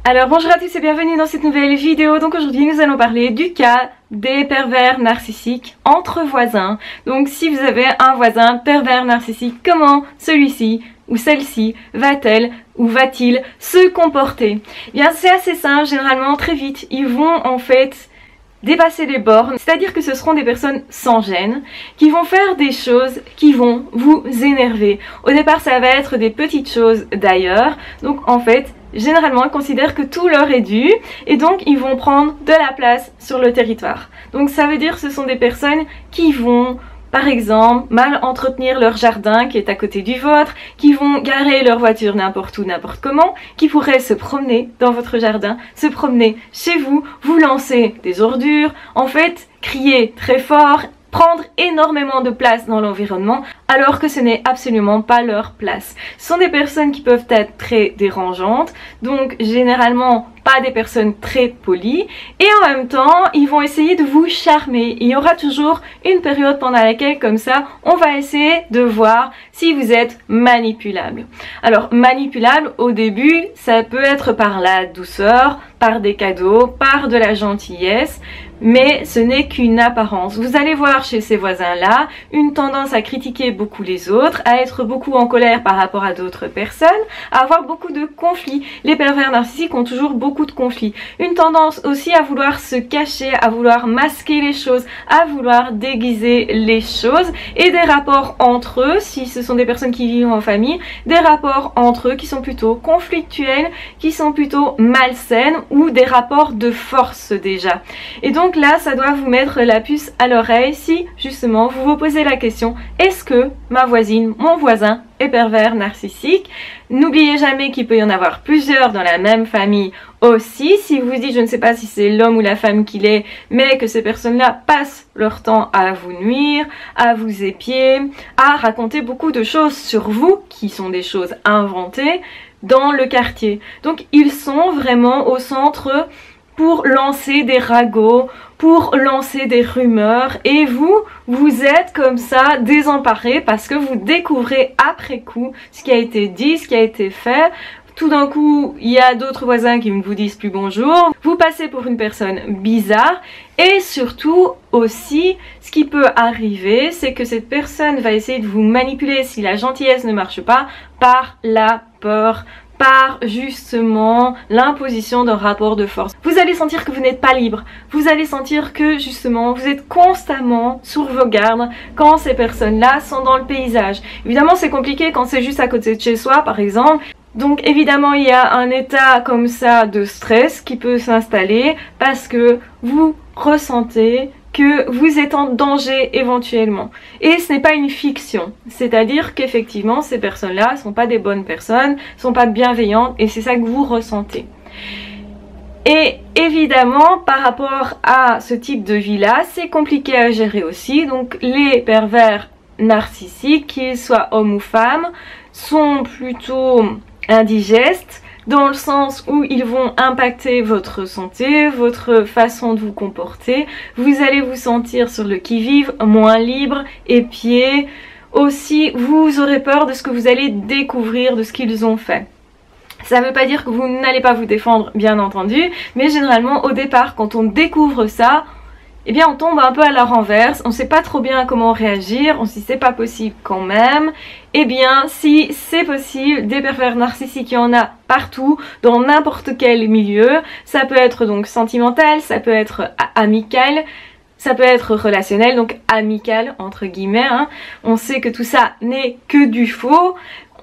Alors bonjour à tous et bienvenue dans cette nouvelle vidéo. Donc aujourd'hui nous allons parler du cas des pervers narcissiques entre voisins. Donc si vous avez un voisin pervers narcissique, comment celui-ci ou celle-ci va-t-elle ou va-t-il se comporter? Eh bien c'est assez simple, généralement très vite ils vont en fait dépasser les bornes, c'est-à-dire que ce seront des personnes sans gêne, qui vont faire des choses qui vont vous énerver. Au départ ça va être des petites choses d'ailleurs, donc en fait généralement ils considèrent que tout leur est dû et donc ils vont prendre de la place sur le territoire. Donc ça veut dire que ce sont des personnes qui vont par exemple mal entretenir leur jardin qui est à côté du vôtre, qui vont garer leur voiture n'importe où, n'importe comment, qui pourraient se promener dans votre jardin, se promener chez vous, vous lancer des ordures, en fait crier très fort, prendre énormément de place dans l'environnement alors que ce n'est absolument pas leur place. Ce sont des personnes qui peuvent être très dérangeantes, donc généralement pas des personnes très polies, et en même temps ils vont essayer de vous charmer. Il y aura toujours une période pendant laquelle comme ça on va essayer de voir si vous êtes manipulable. Alors manipulable au début ça peut être par la douceur, par des cadeaux, par de la gentillesse, mais ce n'est qu'une apparence. Vous allez voir chez ces voisins-là une tendance à critiquer beaucoup les autres, à être beaucoup en colère par rapport à d'autres personnes, à avoir beaucoup de conflits. Les pervers narcissiques ont toujours beaucoup de conflits. Une tendance aussi à vouloir se cacher, à vouloir masquer les choses, à vouloir déguiser les choses, et des rapports entre eux, si ce sont des personnes qui vivent en famille, des rapports entre eux qui sont plutôt conflictuels, qui sont plutôt malsaines, ou des rapports de force déjà. Et donc là ça doit vous mettre la puce à l'oreille si justement vous vous posez la question: est-ce que ma voisine, mon voisin est pervers narcissique? N'oubliez jamais qu'il peut y en avoir plusieurs dans la même famille aussi. Si vous dites je ne sais pas si c'est l'homme ou la femme qu'il est, mais que ces personnes-là passent leur temps à vous nuire, à vous épier, à raconter beaucoup de choses sur vous qui sont des choses inventées dans le quartier. Donc ils sont vraiment au centre pour lancer des ragots, pour lancer des rumeurs, et vous êtes comme ça désemparés parce que vous découvrez après coup ce qui a été dit, ce qui a été fait. Tout d'un coup, il y a d'autres voisins qui ne vous disent plus bonjour, vous passez pour une personne bizarre, et surtout aussi, ce qui peut arriver, c'est que cette personne va essayer de vous manipuler si la gentillesse ne marche pas, par la peur, par justement l'imposition d'un rapport de force. Vous allez sentir que vous n'êtes pas libre, vous allez sentir que justement vous êtes constamment sur vos gardes quand ces personnes-là sont dans le paysage. Évidemment c'est compliqué quand c'est juste à côté de chez soi par exemple. Donc évidemment il y a un état comme ça de stress qui peut s'installer parce que vous ressentez que vous êtes en danger éventuellement. Et ce n'est pas une fiction, c'est-à-dire qu'effectivement ces personnes-là ne sont pas des bonnes personnes, ne sont pas bienveillantes, et c'est ça que vous ressentez. Et évidemment par rapport à ce type de vie-là, c'est compliqué à gérer aussi. Donc les pervers narcissiques, qu'ils soient hommes ou femmes, sont plutôt indigestes, dans le sens où ils vont impacter votre santé, votre façon de vous comporter. Vous allez vous sentir sur le qui-vive, moins libre, épié. Aussi, vous aurez peur de ce que vous allez découvrir de ce qu'ils ont fait. Ça ne veut pas dire que vous n'allez pas vous défendre, bien entendu, mais généralement au départ, quand on découvre ça, eh bien on tombe un peu à la renverse, on ne sait pas trop bien comment réagir, on se dit c'est pas possible quand même. Eh bien si c'est possible, des pervers narcissiques il y en a partout, dans n'importe quel milieu. Ça peut être donc sentimental, ça peut être amical, ça peut être relationnel, donc amical entre guillemets, hein. On sait que tout ça n'est que du faux.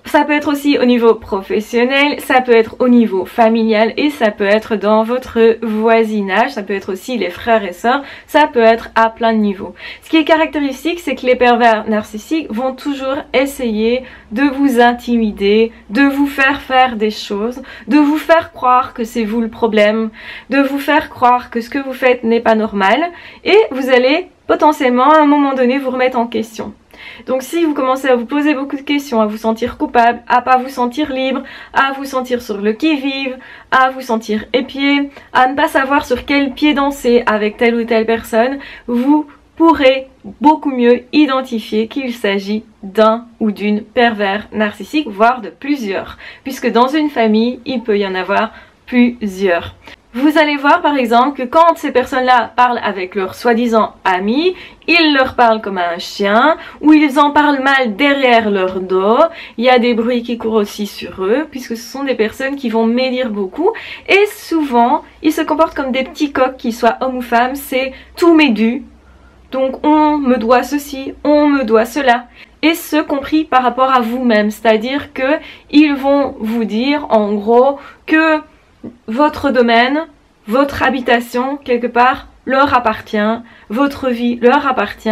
Ça peut être aussi au niveau professionnel, ça peut être au niveau familial, et ça peut être dans votre voisinage, ça peut être aussi les frères et sœurs, ça peut être à plein de niveaux. Ce qui est caractéristique, c'est que les pervers narcissiques vont toujours essayer de vous intimider, de vous faire faire des choses, de vous faire croire que c'est vous le problème, de vous faire croire que ce que vous faites n'est pas normal, et vous allez potentiellement à un moment donné vous remettre en question. Donc si vous commencez à vous poser beaucoup de questions, à vous sentir coupable, à pas vous sentir libre, à vous sentir sur le qui-vive, à vous sentir épié, à ne pas savoir sur quel pied danser avec telle ou telle personne, vous pourrez beaucoup mieux identifier qu'il s'agit d'un ou d'une pervers narcissique, voire de plusieurs. Puisque dans une famille, il peut y en avoir plusieurs. Vous allez voir par exemple que quand ces personnes-là parlent avec leurs soi-disant amis, ils leur parlent comme à un chien, ou ils en parlent mal derrière leur dos. Il y a des bruits qui courent aussi sur eux, puisque ce sont des personnes qui vont médire beaucoup. Et souvent, ils se comportent comme des petits coqs, qu'ils soient hommes ou femmes, c'est tout m'est dû. Donc on me doit ceci, on me doit cela. Et ce compris par rapport à vous-même, c'est-à-dire que ils vont vous dire en gros que votre domaine, votre habitation, quelque part, leur appartient, votre vie leur appartient,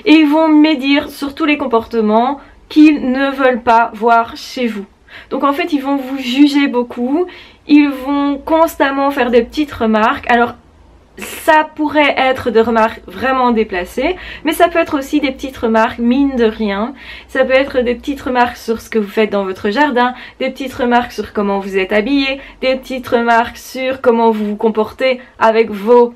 et ils vont médire sur tous les comportements qu'ils ne veulent pas voir chez vous. Donc en fait, ils vont vous juger beaucoup, ils vont constamment faire des petites remarques. Alors, ça pourrait être des remarques vraiment déplacées, mais ça peut être aussi des petites remarques mine de rien. Ça peut être des petites remarques sur ce que vous faites dans votre jardin, des petites remarques sur comment vous êtes habillé, des petites remarques sur comment vous vous comportez avec vos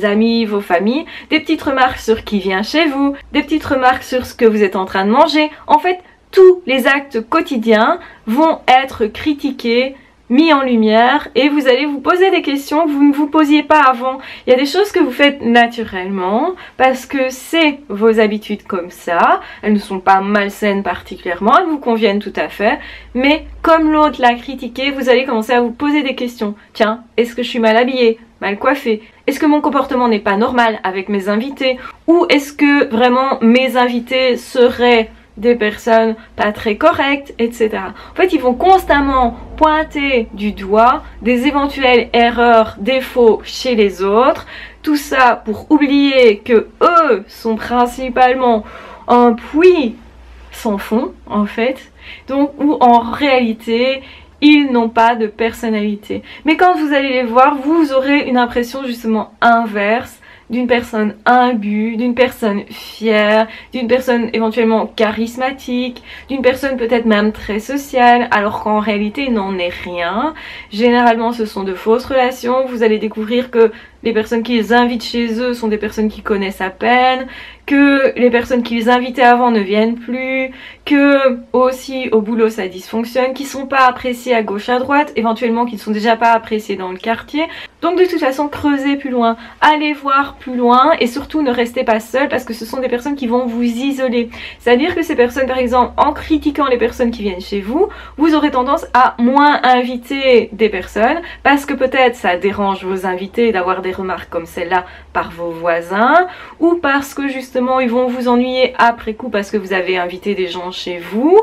amis, vos familles, des petites remarques sur qui vient chez vous, des petites remarques sur ce que vous êtes en train de manger. En fait, tous les actes quotidiens vont être critiqués, mis en lumière, et vous allez vous poser des questions que vous ne vous posiez pas avant. Il y a des choses que vous faites naturellement parce que c'est vos habitudes comme ça, elles ne sont pas malsaines particulièrement, elles vous conviennent tout à fait, mais comme l'autre l'a critiqué, vous allez commencer à vous poser des questions. Tiens, est-ce que je suis mal habillée, mal coiffée? Est-ce que mon comportement n'est pas normal avec mes invités? Ou est-ce que vraiment mes invités seraient des personnes pas très correctes, etc. En fait, ils vont constamment pointer du doigt des éventuelles erreurs, défauts chez les autres. Tout ça pour oublier que eux sont principalement un puits sans fond, en fait. Donc, où en réalité, ils n'ont pas de personnalité. Mais quand vous allez les voir, vous aurez une impression justement inverse, d'une personne imbue, d'une personne fière, d'une personne éventuellement charismatique, d'une personne peut-être même très sociale, alors qu'en réalité il n'en est rien. Généralement ce sont de fausses relations, vous allez découvrir que les personnes qui les invitent chez eux sont des personnes qu'ils connaissent à peine, que les personnes qui les invitaient avant ne viennent plus, que aussi au boulot ça dysfonctionne, qu'ils sont pas appréciés à gauche à droite, éventuellement qu'ils ne sont déjà pas appréciés dans le quartier. Donc de toute façon, creusez plus loin, allez voir plus loin et surtout ne restez pas seul parce que ce sont des personnes qui vont vous isoler. C'est-à-dire que ces personnes, par exemple, en critiquant les personnes qui viennent chez vous, vous aurez tendance à moins inviter des personnes parce que peut-être ça dérange vos invités d'avoir des remarques comme celle-là par vos voisins, ou parce que justement ils vont vous ennuyer après coup parce que vous avez invité des gens chez vous,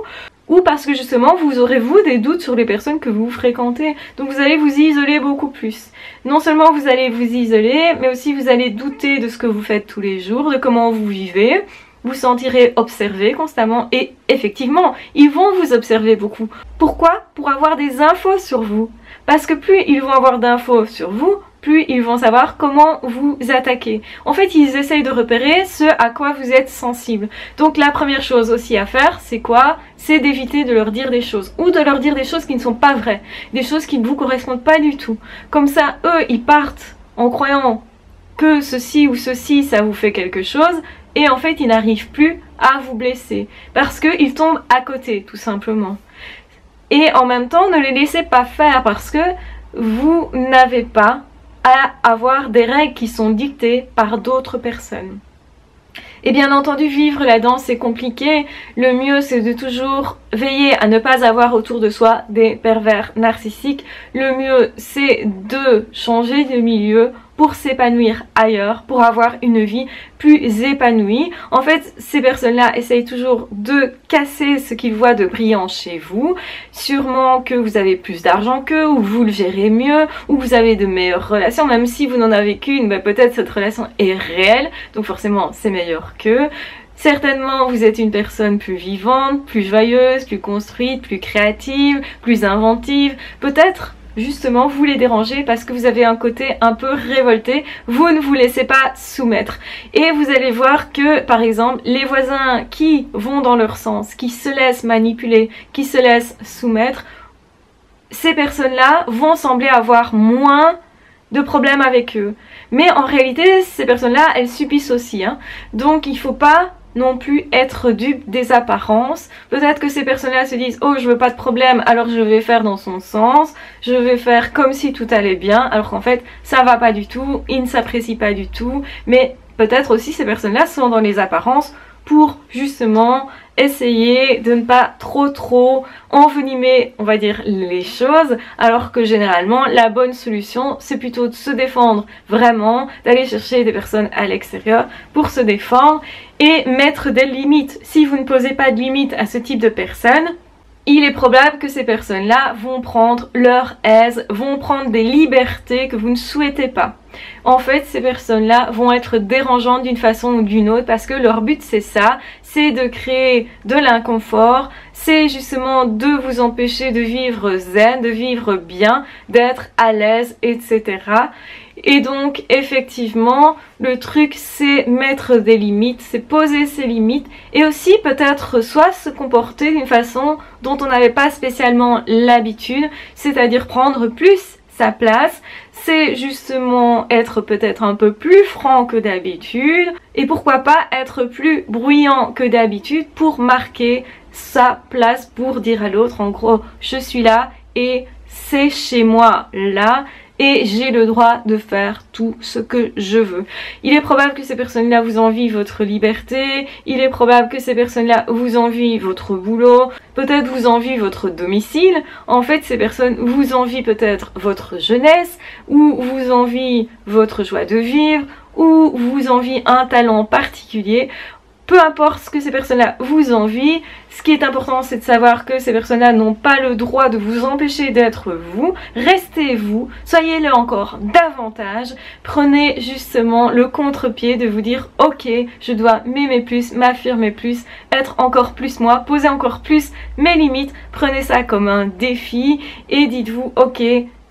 ou parce que justement vous aurez vous des doutes sur les personnes que vous fréquentez. Donc vous allez vous isoler beaucoup plus. Non seulement vous allez vous isoler, mais aussi vous allez douter de ce que vous faites tous les jours, de comment vous vivez. Vous sentirez observé constamment et effectivement, ils vont vous observer beaucoup. Pourquoi? Pour avoir des infos sur vous. Parce que plus ils vont avoir d'infos sur vous, plus ils vont savoir comment vous attaquer. En fait, ils essayent de repérer ce à quoi vous êtes sensible. Donc la première chose aussi à faire, c'est quoi? C'est d'éviter de leur dire des choses. Ou de leur dire des choses qui ne sont pas vraies. Des choses qui ne vous correspondent pas du tout. Comme ça, eux, ils partent en croyant que ceci ou ceci, ça vous fait quelque chose. Et en fait, ils n'arrivent plus à vous blesser. Parce qu'ils tombent à côté, tout simplement. Et en même temps, ne les laissez pas faire parce que vous n'avez pas à avoir des règles qui sont dictées par d'autres personnes. Et bien entendu, vivre la danse c'est compliqué. Le mieux c'est de toujours veiller à ne pas avoir autour de soi des pervers narcissiques. Le mieux c'est de changer de milieu pour s'épanouir ailleurs, pour avoir une vie plus épanouie. En fait, ces personnes-là essayent toujours de casser ce qu'ils voient de brillant chez vous. Sûrement que vous avez plus d'argent qu'eux, ou vous le gérez mieux, ou vous avez de meilleures relations. Même si vous n'en avez qu'une, ben peut-être cette relation est réelle, donc forcément c'est meilleur qu'eux. Certainement, vous êtes une personne plus vivante, plus joyeuse, plus construite, plus créative, plus inventive. Peut-être justement vous les dérangez parce que vous avez un côté un peu révolté, vous ne vous laissez pas soumettre. Et vous allez voir que par exemple les voisins qui vont dans leur sens, qui se laissent manipuler, qui se laissent soumettre, ces personnes-là vont sembler avoir moins de problèmes avec eux. Mais en réalité, ces personnes-là, elles subissent aussi. Donc il ne faut pas non plus être dupe des apparences. Peut-être que ces personnes-là se disent oh je veux pas de problème alors je vais faire dans son sens, je vais faire comme si tout allait bien alors qu'en fait ça va pas du tout, ils ne s'apprécient pas du tout. Mais peut-être aussi ces personnes-là sont dans les apparences pour justement essayer de ne pas trop envenimer, on va dire, les choses, alors que généralement la bonne solution c'est plutôt de se défendre vraiment, d'aller chercher des personnes à l'extérieur pour se défendre et mettre des limites. Si vous ne posez pas de limites à ce type de personnes, il est probable que ces personnes-là vont prendre leur aise, vont prendre des libertés que vous ne souhaitez pas. En fait, ces personnes-là vont être dérangeantes d'une façon ou d'une autre parce que leur but c'est ça, c'est de créer de l'inconfort, c'est justement de vous empêcher de vivre zen, de vivre bien, d'être à l'aise, etc. Et donc effectivement le truc c'est mettre des limites, c'est poser ses limites et aussi peut-être soit se comporter d'une façon dont on n'avait pas spécialement l'habitude, c'est-à-dire prendre plus sa place, c'est justement être peut-être un peu plus franc que d'habitude et pourquoi pas être plus bruyant que d'habitude pour marquer sa place, pour dire à l'autre en gros je suis là et c'est chez moi là et j'ai le droit de faire tout ce que je veux. Il est probable que ces personnes-là vous envient votre liberté, il est probable que ces personnes-là vous envient votre boulot, peut-être vous envient votre domicile, en fait ces personnes vous envient peut-être votre jeunesse, ou vous envient votre joie de vivre, ou vous envient un talent particulier. Peu importe ce que ces personnes-là vous envient, ce qui est important c'est de savoir que ces personnes-là n'ont pas le droit de vous empêcher d'être vous. Restez vous, soyez-le encore davantage. Prenez justement le contre-pied de vous dire ok, je dois m'aimer plus, m'affirmer plus, être encore plus moi, poser encore plus mes limites. Prenez ça comme un défi et dites-vous ok,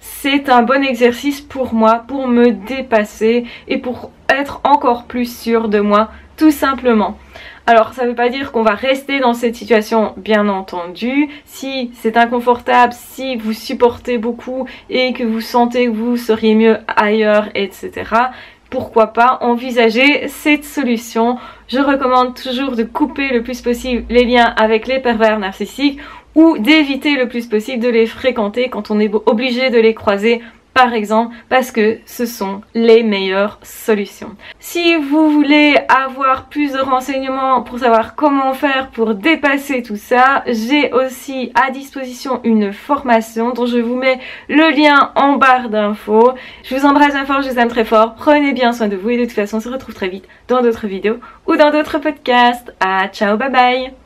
c'est un bon exercice pour moi, pour me dépasser et pour être encore plus sûre de moi, tout simplement. Alors ça ne veut pas dire qu'on va rester dans cette situation, bien entendu. Si c'est inconfortable, si vous supportez beaucoup et que vous sentez que vous seriez mieux ailleurs, etc., pourquoi pas envisager cette solution. Je recommande toujours de couper le plus possible les liens avec les pervers narcissiques ou d'éviter le plus possible de les fréquenter quand on est obligé de les croiser, par exemple, parce que ce sont les meilleures solutions. Si vous voulez avoir plus de renseignements pour savoir comment faire pour dépasser tout ça, j'ai aussi à disposition une formation dont je vous mets le lien en barre d'infos. Je vous embrasse bien fort, je vous aime très fort, prenez bien soin de vous et de toute façon on se retrouve très vite dans d'autres vidéos ou dans d'autres podcasts. Ciao, bye bye!